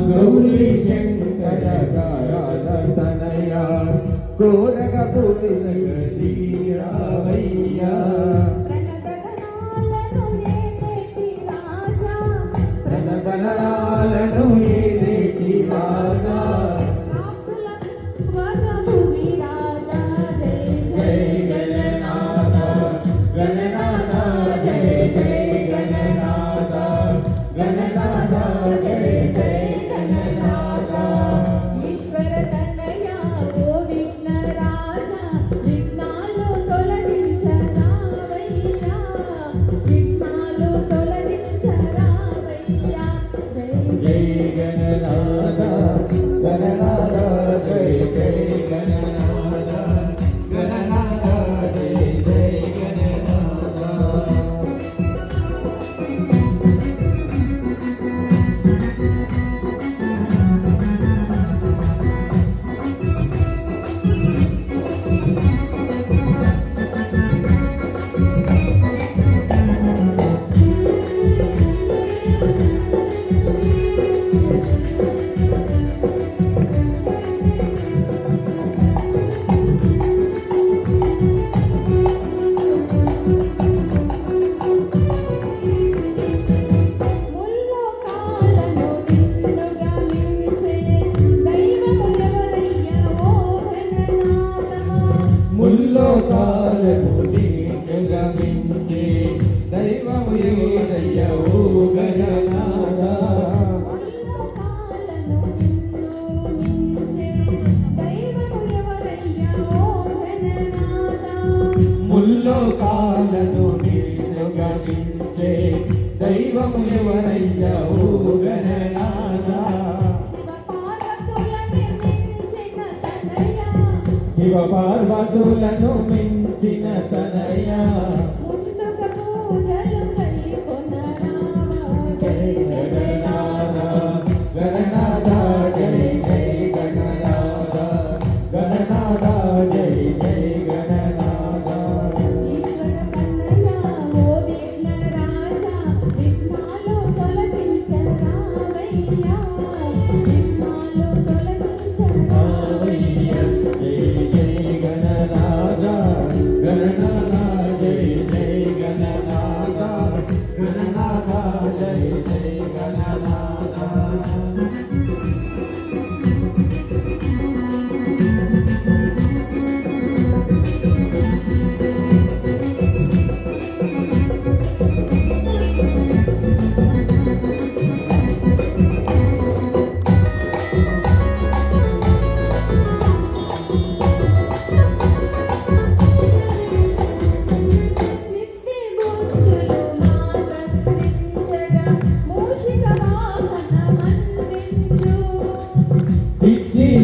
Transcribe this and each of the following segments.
గౌరీ శంకర గారాల తనయా కోరగ పూరగీరావయ్యా ప్రణగణాలను ఏలేటి రాజా జయ గణనాథ గణనాథ జయ జయ గణనాథ గణనాథ జయ జయ ముల్లోకాలను గమించే దైవము ఏదయ్యా ఓ గణనాథ ముల్లోకాలను గమించే దైవము ఎవరయ్యా ఓ గణనాథ శివ పార్వతులను మించిన తనయా గణనాథ జయ జయ గణనాథ గణనాథ జయ జయ గణనాథ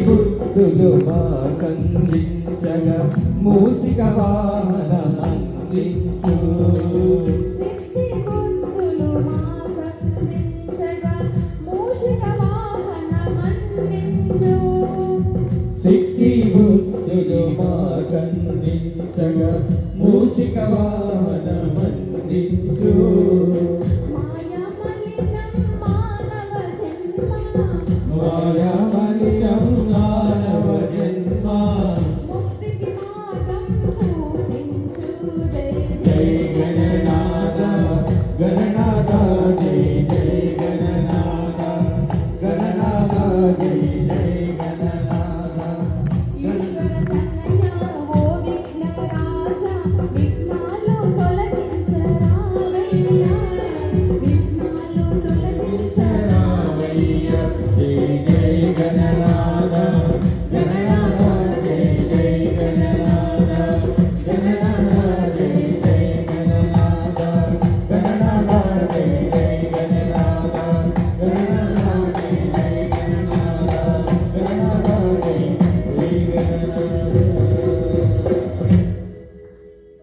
బుద్ధులు మా కందించగా మూసిక వాహనమందించు శక్తి బుద్ధులు మా కందించగా మూసిక వాహనమందించు